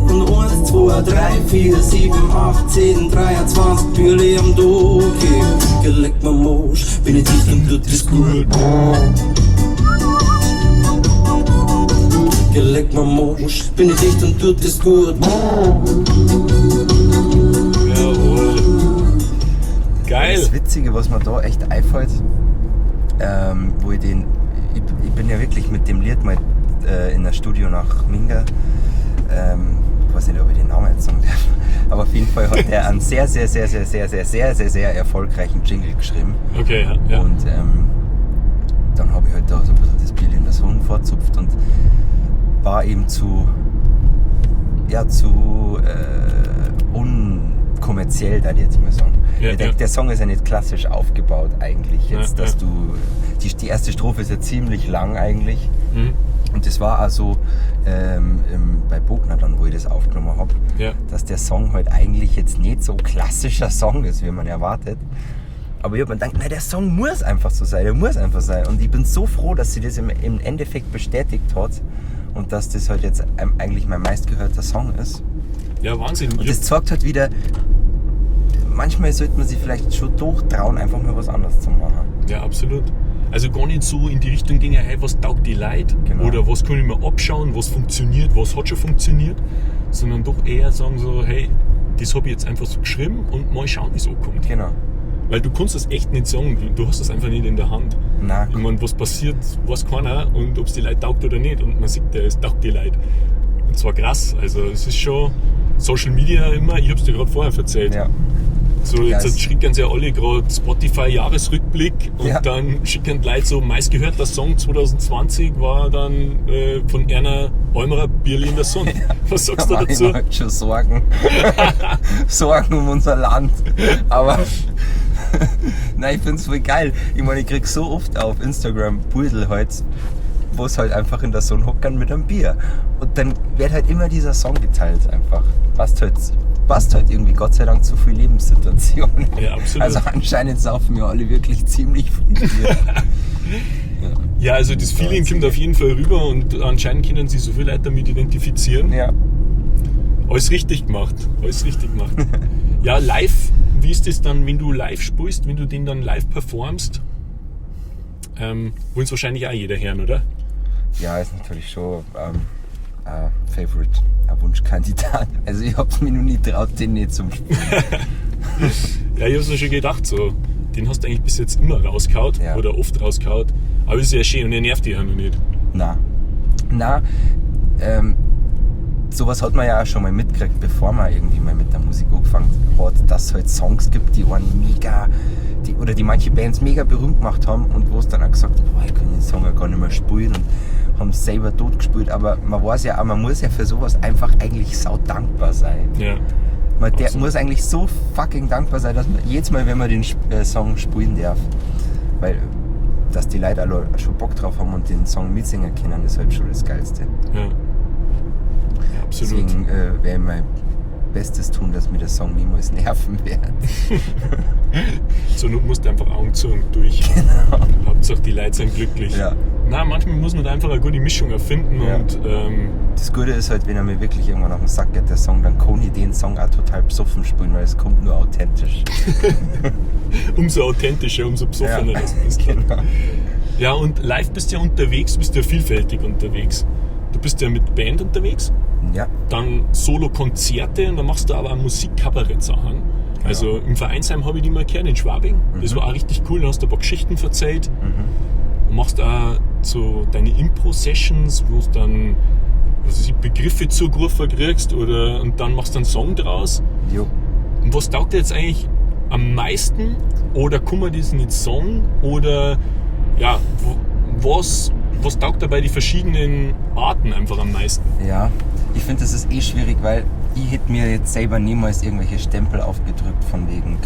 Und 1, 2, 3, 4, 7, 8, 10, 23 Bierle am Tag. Geleg mir Mosch, bin ich dicht und tut das gut. Geleg mir Mosch, bin ich dicht und tut das gut. Jawohl. Geil. Das Witzige, was mir da echt einfällt, wo ich bin ja wirklich mit dem Lied mal in der Studio nach Minga, ich weiß nicht, ob ich den Namen jetzt sagen darf, aber auf jeden Fall hat er einen sehr erfolgreichen Jingle geschrieben. Okay, ja. Und dann habe ich halt da so ein bisschen das Bier in der Sonne vorzupft und war eben zu unkommerziell, da ich jetzt mal sagen. Ja, Ich denke, der Song ist ja nicht klassisch aufgebaut eigentlich jetzt, dass du, die erste Strophe ist ja ziemlich lang eigentlich. Mhm. Und das war also bei Bogner dann, wo ich das aufgenommen habe, dass der Song halt eigentlich jetzt nicht so klassischer Song ist, wie man erwartet. Aber ich habe mir gedacht, nein, der Song muss einfach so sein, der muss einfach sein. Und ich bin so froh, dass sie das im Endeffekt bestätigt hat und dass das halt jetzt eigentlich mein meistgehörter Song ist. Ja, Wahnsinn. Und das zeigt halt wieder, manchmal sollte man sich vielleicht schon durchtrauen, einfach mal was anderes zu machen. Ja, absolut. Also gar nicht so in die Richtung gehen, hey, was taugt die Leute? Genau. Oder was kann ich mir abschauen, was funktioniert, was hat schon funktioniert, sondern doch eher sagen so, hey, das habe ich jetzt einfach so geschrieben und mal schauen, wie es ankommt. Genau. Weil du kannst das echt nicht sagen, du hast das einfach nicht in der Hand. Nein. Ich meine, was passiert, weiß keiner und ob es die Leute taugt oder nicht. Und man sieht ja, es taugt die Leute. Und zwar krass, also es ist schon Social Media immer, ich habe es dir gerade vorher erzählt. Ja. So, jetzt schicken sie ja alle gerade Spotify-Jahresrückblick und dann schicken die Leute so, meistgehörter Song 2020 war dann von Erna Eumerer Bierli in der Sonne. Was sagst du dazu? Ich mache halt schon Sorgen. Sorgen um unser Land. Aber nein, ich finde es voll geil. Ich meine, ich krieg so oft auf Instagram Bildel halt, wo es halt einfach in der Sonne hockern mit einem Bier. Und dann wird halt immer dieser Song geteilt einfach. Passt halt irgendwie Gott sei Dank zu viel Lebenssituationen. Ja, absolut. Also anscheinend saufen wir alle wirklich ziemlich viel Bier. Ja, also das Feeling kommt auf jeden Fall rüber und anscheinend können sich so viele Leute damit identifizieren. Ja. Alles richtig gemacht. Alles richtig gemacht. Ja, live, wie ist das dann, wenn du live spielst, wenn du den dann live performst? Wollen es wahrscheinlich auch jeder hören, oder? Ja, ist natürlich schon ein Favorite, ein Wunschkandidat. Also ich hab's mir noch nie traut, den nicht zum Spielen. Ja, ich hab's mir schon gedacht, so. Den hast du eigentlich bis jetzt immer rausgehauen oder oft rausgehauen. Aber ist ja schön und er nervt dich ja noch nicht. Nein, sowas hat man ja auch schon mal mitgekriegt, bevor man irgendwie mal mit der Musik angefangen hat, dass es halt Songs gibt, die die manche Bands mega berühmt gemacht haben und wo es dann auch gesagt hat, boah, ich kann den Song ja gar nicht mehr spielen und haben es selber tot gespielt, aber man weiß ja auch, man muss ja für sowas einfach eigentlich sau dankbar sein. Ja. Der muss eigentlich so fucking dankbar sein, dass man jedes Mal, wenn man den Song spielen darf, weil dass die Leute alle schon Bock drauf haben und den Song mitsingen können, ist halt schon das Geilste. Ja, absolut. Deswegen werde ich mein Bestes tun, dass mir der Song niemals nerven wird. So musst du einfach Augen zu und durch. Genau. Hauptsache die Leute sind glücklich. Ja. Nein, manchmal muss man da einfach eine gute Mischung erfinden. Ja. Und das Gute ist halt, wenn er mir wirklich irgendwann auf den Sack geht, der Song, dann kann ich den Song auch total besoffen spielen, weil es kommt nur authentisch. umso authentischer, umso besoffener das bist. Genau. Ja, und live bist du ja unterwegs, bist du ja vielfältig unterwegs. Du bist ja mit Band unterwegs, Ja. dann Solo-Konzerte und dann machst du aber auch Musik-Kabarett-Sachen. Also im Vereinsheim habe ich die mal gehört, in Schwabing. Das war auch richtig cool, da hast du ein paar Geschichten erzählt. Und machst auch so deine Impro-Sessions, wo du dann Begriffe zugerufen kriegst und dann machst du einen Song draus. Jo. Und was taugt dir jetzt eigentlich am meisten? Oder kann man das nicht sagen? Oder ja, was was taugt dabei die verschiedenen Arten einfach am meisten? Ja, ich finde, das ist schwierig, weil ich hätte mir jetzt selber niemals irgendwelche Stempel aufgedrückt von wegen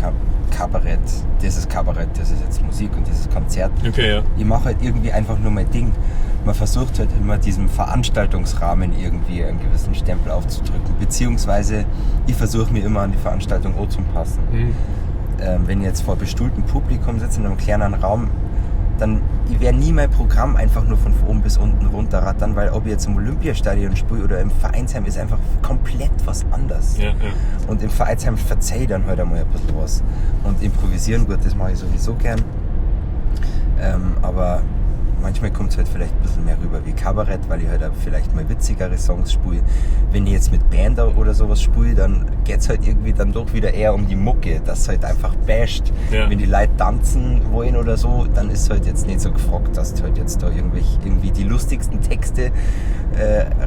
Kabarett. Das ist Kabarett, das ist jetzt Musik und das ist Konzert. Okay, ja. Ich mache halt irgendwie einfach nur mein Ding. Man versucht halt immer diesem Veranstaltungsrahmen irgendwie einen gewissen Stempel aufzudrücken. Beziehungsweise ich versuche mir immer an die Veranstaltung anzupassen. Wenn ich jetzt vor bestuhltem Publikum sitze in einem kleinen Raum, dann ich werde nie mein Programm einfach nur von oben bis unten runterrattern, weil ob ich jetzt im Olympiastadion spiele oder im Vereinsheim, ist einfach komplett was anderes. Ja, ja. Und im Vereinsheim verzeih ich dann halt einmal ein bisschen was. Und improvisieren, gut, das mache ich sowieso gern. Aber manchmal kommt es halt vielleicht ein bisschen mehr rüber wie Kabarett, weil ich halt auch vielleicht mal witzigere Songs spiele. Wenn ich jetzt mit Band oder sowas spiele, dann geht es halt irgendwie dann doch wieder eher um die Mucke, dass es halt einfach basht. Ja. Wenn die Leute tanzen wollen oder so, dann ist halt jetzt nicht so gefragt, dass du halt jetzt da irgendwie die lustigsten Texte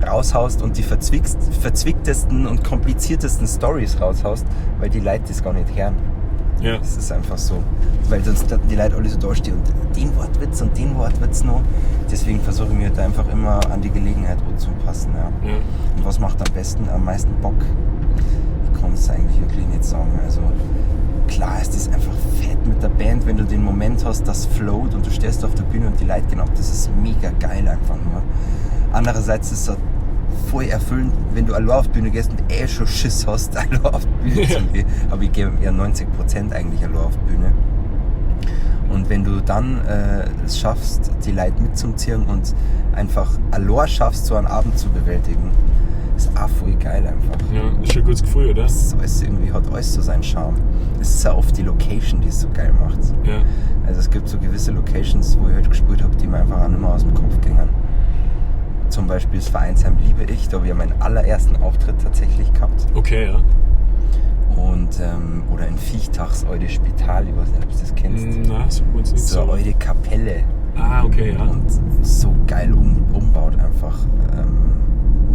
raushaust und die verzwicktesten und kompliziertesten Stories raushaust, weil die Leute das gar nicht hören. Ja. Das ist einfach so. Weil sonst die Leute alle so dastehen und den Wortwitz und den Wortwitz noch. Deswegen versuche ich mir da einfach immer an die Gelegenheit anzupassen. Ja. Ja. Und was macht am meisten Bock? Ich kann es eigentlich wirklich nicht sagen. Also klar ist das einfach fett mit der Band, wenn du den Moment hast, das float und du stehst auf der Bühne und die Leute genau, das ist mega geil einfach nur. Andererseits ist es voll erfüllend, wenn du allein auf die Bühne gehst und schon Schiss hast, allein auf die Bühne zu gehen. Aber ich gehe eher 90% eigentlich allein auf die Bühne. Und wenn du dann es schaffst, die Leute mitzuziehen und einfach allein schaffst, so einen Abend zu bewältigen, ist auch voll geil einfach. Ja, ist schon ein gutes Gefühl, oder? Das ist alles irgendwie, hat alles so seinen Charme. Es ist ja oft die Location, die es so geil macht. Ja. Also es gibt so gewisse Locations, wo ich halt gespielt habe, die mir einfach auch nicht mehr aus dem Kopf gingen. Zum Beispiel das Vereinsheim Liebe ich, da habe ich meinen allerersten Auftritt tatsächlich gehabt. Okay, ja. Und, oder in Viechtachs, Eude Spital, ich weiß nicht, ob du das kennst. Na, so gut nicht So so. Eude Kapelle. Ah, okay, ja. Und so geil umbaut einfach.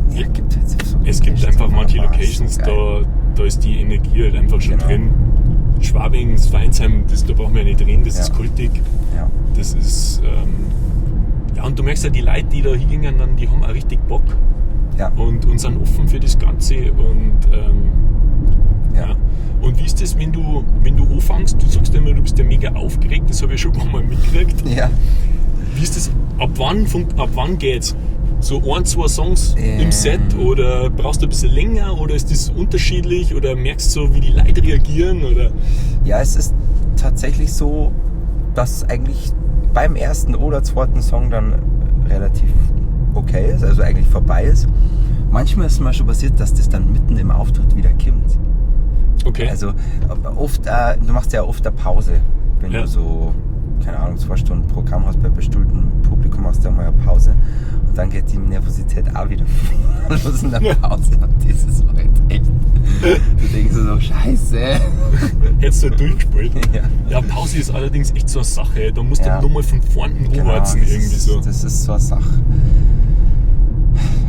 Ja, gibt jetzt so Es gibt Locations, einfach manche aber Locations, so da ist die Energie halt einfach schon Genau. drin. Schwabing, das Vereinsheim, da brauchen wir ja nicht reden, das Ja. ist kultig. Ja. Das ist, ja, und du merkst ja, die Leute, die da hingehen, dann, die haben auch richtig Bock Ja. und sind offen für das Ganze. Und Ja. ja. Und wie ist das, wenn du anfängst, du sagst immer, du bist ja mega aufgeregt, das habe ich schon ein paar Mal mitgekriegt. Ja. Wie ist das, ab wann geht's? So 1-2 Songs im Set oder brauchst du ein bisschen länger oder ist das unterschiedlich oder merkst du so, wie die Leute reagieren? Oder? Ja, es ist tatsächlich so, dass eigentlich beim ersten oder zweiten Song dann relativ okay ist, also eigentlich vorbei ist. Manchmal ist es mal schon passiert, dass das dann mitten im Auftritt wieder kommt. Okay. Also oft, du machst ja oft eine Pause, wenn Ja. du so, keine Ahnung, 2 Stunden Programm hast bei bestuhltem Publikum, hast du ja mal eine Pause und dann geht die Nervosität auch wieder los in der Pause und das ist halt echt, du denkst so, scheiße. Hättest du halt durchgespielt. Ja. Ja, Pause ist allerdings echt so eine Sache. Da musst Ja. du nochmal von vorne anheizen das irgendwie ist, so. Das ist so eine Sache.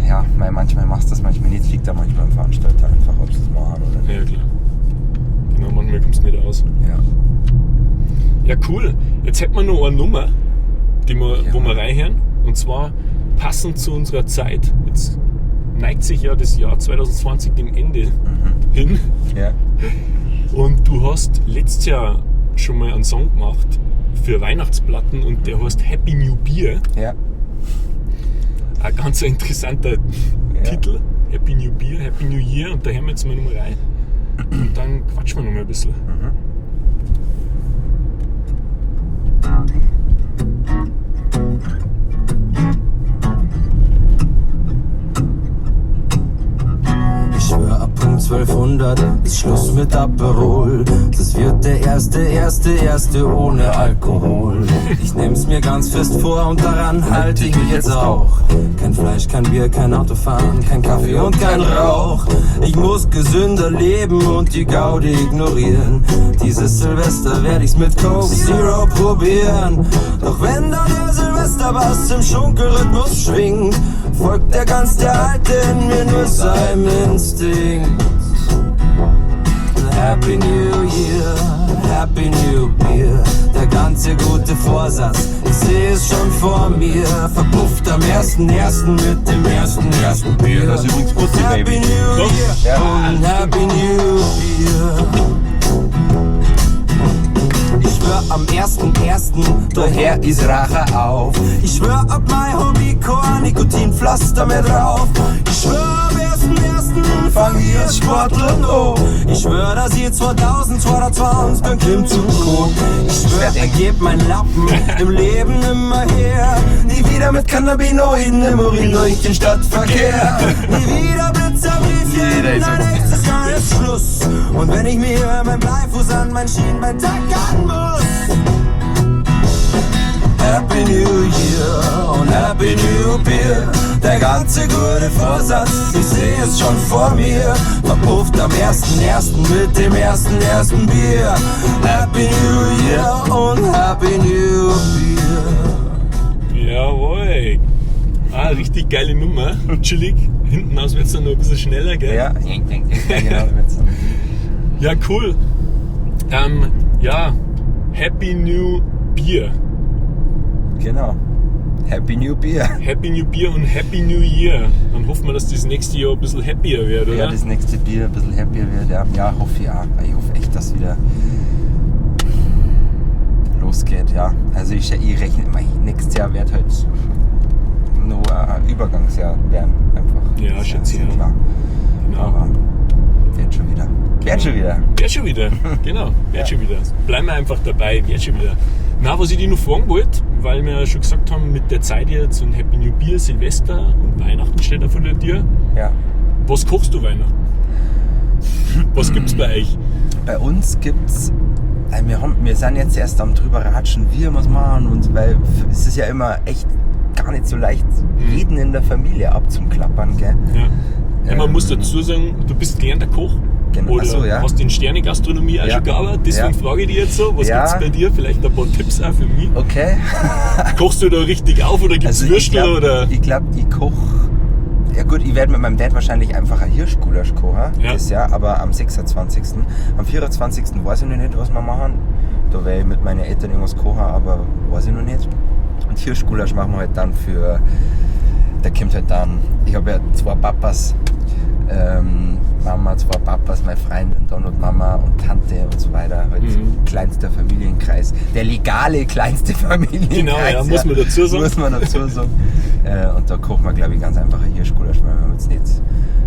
Ja, manchmal machst du das, manchmal nicht. Liegt da manchmal am Veranstalter einfach, ob sie es machen oder nicht. Ja, klar. Genau, manchmal kommst du nicht aus. Ja. Ja, cool. Jetzt hätten wir noch eine Nummer, wo wir reinhören. Und zwar passend zu unserer Zeit. Jetzt neigt sich ja das Jahr 2020 dem Ende hin. Ja. Und du hast letztes Jahr schon mal einen Song gemacht für Weihnachtsplatten und der heißt Happy New Beer. Ja. Ein ganz interessanter Titel. Happy New Beer, Happy New Year. Und da hören wir jetzt mal nochmal rein. Und dann quatschen wir nochmal ein bisschen. Ich schwör, ab Punkt 1200 ist Schluss mit Aperol. Das wird der erste ohne Alkohol. Ich nehm's mir ganz fest vor und daran halte ich mich jetzt auch. Kein Fleisch, kein Bier, kein Autofahren, kein Kaffee und kein Rauch. Ich muss gesünder leben und die Gaudi ignorieren. Dieses Silvester werd ich's mit Coke Zero probieren. Doch wenn dann der Silvesterbass im Schunkelrhythmus schwingt, folgt der Alte in mir nur seinem Instinkt. Happy New Year, Happy New Beer. Der ganze gute Vorsatz. Ich sehe es schon vor mir, verpufft am 1.1. mit dem ersten Bier. Das ist übrigens Pussy Happy Baby. New Year Ja. und Happy New Year. Ich schwör am 1.1. daher ist Rache auf. Ich schwör ab mein Hobby kein Nikotinpflaster mehr drauf. Ich schwör am 1.1. fang ich als Sportler an. Ich schwör, dass ihr 2022 beim Klimmzug kommt. Ich schwör, ergebt mein Lappen im Leben nimmer her. Nie wieder mit Cannabinoiden im Urin durch den Stadtverkehr. Nie wieder Blitzerbriefchen, nein, echt ist alles Schluss. Und wenn ich mir mein Bleifuß an mein Schienbein tackern muss. Happy New Year und Happy New Beer. Der ganze gute Vorsatz, ich sehe es schon vor mir. Verpufft am 1.1. mit dem ersten Bier. Happy New Year und Happy New Beer. Jawohl. Richtig geile Nummer. Chillig. Hinten aus wird es dann noch ein bisschen schneller, gell? Ja, genau. Ja, cool. Ja, Happy New Beer. Genau. Happy New Beer. Happy New Beer und Happy New Year. Dann hoffen wir, dass das nächste Jahr ein bisschen happier wird, oder? Ja, das nächste Bier ein bisschen happier wird. Ja, hoffe ich auch. Ich hoffe echt, dass wieder losgeht. Ja. Also ich rechne, nächstes Jahr wird halt nur ein Übergangsjahr werden. Einfach. Ja, Das schätze ich ist auch. klar. Genau. Aber wird schon wieder. Wird schon wieder. Wird schon wieder, genau, wird schon wieder. Bleiben wir einfach dabei, wird schon wieder. Na, was ich dir noch fragen wollte, weil wir ja schon gesagt haben, mit der Zeit jetzt und Happy New Beer, Silvester und Weihnachten steht da vor der Tür. Ja. Was kochst du Weihnachten? Was gibt's bei euch? Bei uns gibt's, wir sind jetzt erst am drüber ratschen, wie wir es machen, und weil es ist ja immer echt gar nicht so leicht, jeden in der Familie abzuklappern, gell? Ja. Man muss dazu sagen, du bist gelernter Koch. Genau. Oder Ach so, ja. hast in Sterne-Gastronomie auch Ja. schon gearbeitet. Deswegen Ja. frage ich dich jetzt so, was Ja. gibt's bei dir? Vielleicht ein paar Tipps auch für mich. Okay. Kochst du da richtig auf oder gibt's Würstel oder? Ich glaube, ich koche. Ja gut, ich werde mit meinem Dad wahrscheinlich einfach ein Hirschgulasch kochen, Ja. das Jahr, aber am 26. Am 24. weiß ich noch nicht, was wir machen. Da werde ich mit meinen Eltern irgendwas kochen, aber weiß ich noch nicht. Und Hirschgulasch machen wir halt dann für, da kommt halt dann, ich habe ja 2 Papas, Mama, 2 Papas, meine Freundin, dann und Mama und Tante und so weiter. Halt kleinster Familienkreis. Der legale kleinste Familienkreis. Genau, ja, muss man dazu sagen. Muss man dazu sagen. Und da kochen wir, glaube ich, ganz einfach ein Hirschgulasch, weil wir haben jetzt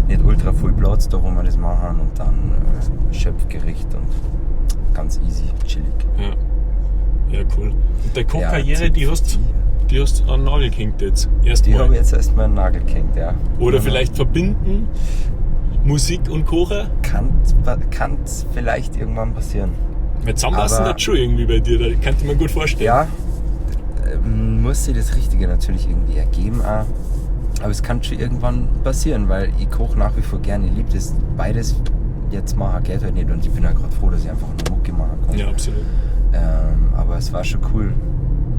nicht ultra viel Platz da, wo wir das machen, und dann Schöpfgericht und ganz easy, chillig. Ja, cool. Und deine Kochkarriere, Ja, die hast an den Nagel gehängt jetzt. Die habe Erstmal. ich jetzt erstmal einen Nagel gehängt, ja. Oder vielleicht verbinden Musik und Kochen. Kann vielleicht irgendwann passieren. Mit zusammenpassen Aber- das schon irgendwie bei dir, da kann ich mir gut vorstellen. Ja, muss sich das Richtige natürlich irgendwie ergeben auch. Aber es kann schon irgendwann passieren, weil ich koche nach wie vor gerne. Ich liebe das beides. Jetzt machen geht halt nicht, und ich bin ja gerade froh, dass ich einfach eine Mucke machen kann. Ja, absolut. Aber es war schon cool,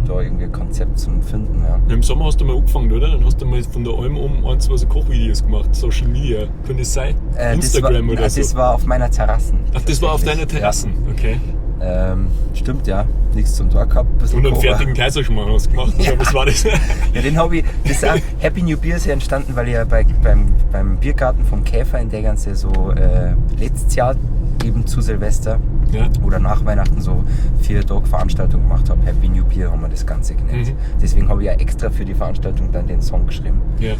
da irgendwie ein Konzept zu finden. Ja. Im Sommer hast du mal angefangen, oder? Dann hast du mal von der Alm um 1, 2 so Kochvideos gemacht, Social Media. Kann das sein? Instagram oder so? Das war auf meiner Terrasse. Ach, das war auf deiner Terrassen, okay. Ja. Stimmt, ja. Nichts zum Tor gehabt. Ein bisschen Und einen Kochen. fertigen Kaiserschmarrn hast du gemacht. Ja. Was war das? Ja, den habe ich. Das ist auch, Happy New Beer ist ja entstanden, weil ich ja beim Biergarten vom Käfer in der ganze so letztes Jahr eben zu Silvester Ja. oder nach Weihnachten so 4 Tage Veranstaltung gemacht habe. Happy New Beer haben wir das Ganze genannt. Deswegen habe ich ja extra für die Veranstaltung dann den Song geschrieben. Ja.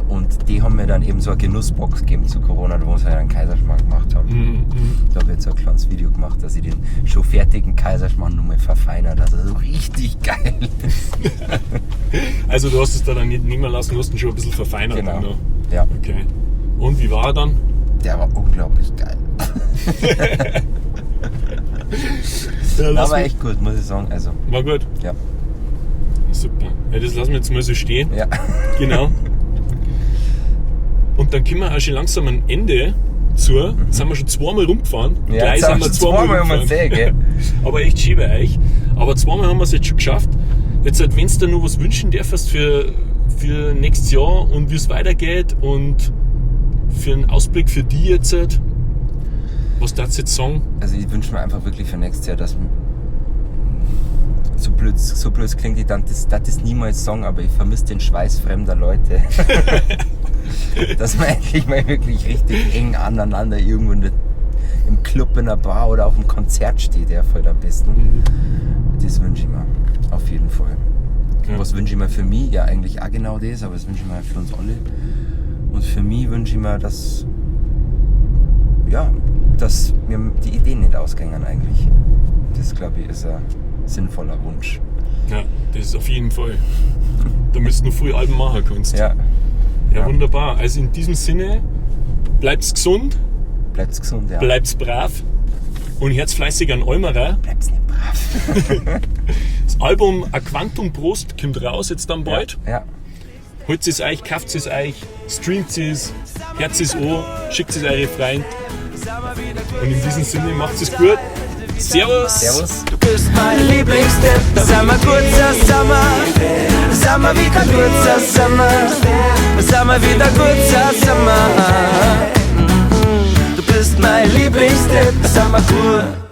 Und die haben mir dann eben so eine Genussbox gegeben zu Corona, wo sie einen Kaiserschmarrn gemacht haben. Da habe ich jetzt so ein kleines Video gemacht, dass ich den schon fertigen Kaiserschmarrn nochmal verfeinere, dass er so richtig geil ist. Also du hast es da dann nicht nehmen lassen, du hast ihn schon ein bisschen verfeinert. Genau. Dann noch. Ja, Okay. Und wie war er dann? der war unglaublich geil. Ja, Das war echt gut, muss ich sagen. Also, war gut. ja. Super. Ja, das lassen wir jetzt mal so stehen. Ja. Genau. Und dann kommen wir auch schon langsam am Ende zu. Jetzt sind wir schon 2-mal rumgefahren. Ja, Gleich jetzt haben wir schon 2-mal um den See, gell? Aber echt schön bei euch. Aber 2-mal haben wir es jetzt schon geschafft. Jetzt, wenn du dir noch was wünschen darfst für nächstes Jahr und wie es weitergeht und für einen Ausblick für die jetzt, was darfst du jetzt sagen? Also ich wünsche mir einfach wirklich für nächstes Jahr, dass so blöd klingt, ich das niemals sagen, aber ich vermisse den Schweiß fremder Leute. Dass man endlich mal wirklich richtig eng aneinander irgendwo im Club, in einer Bar oder auf einem Konzert steht, ja, voll am besten. Das wünsche ich mir, auf jeden Fall. Ja. Was wünsche ich mir für mich? Ja, eigentlich auch genau das, aber das wünsche ich mir für uns alle. Und für mich wünsche ich mir, dass mir die Ideen nicht ausgängen eigentlich. Das, glaube ich, ist ein sinnvoller Wunsch. Ja, das ist auf jeden Fall. Da müsst du noch früh Alben machen kannst. Ja. Ja, wunderbar. Also in diesem Sinne, bleibt's gesund, Bleibt's gesund, ja. bleibt's brav und hört's fleißig an Almerer. Bleibt's nicht brav. Das Album A Quantum Prost kommt raus jetzt dann bald. Ja. Holt es euch, kauft es euch, streamt es, hört es an, schickt es eure Freunde. Und in diesem Sinne, macht es gut. Servus! Servus. Du bist mein Lieblingstipp. Sag mal kurzer Sommer. Sag mal wieder kurzer Sommer. Sag mal wieder kurzer Sommer. Du bist mein Lieblingstipp. Sag mal kurz.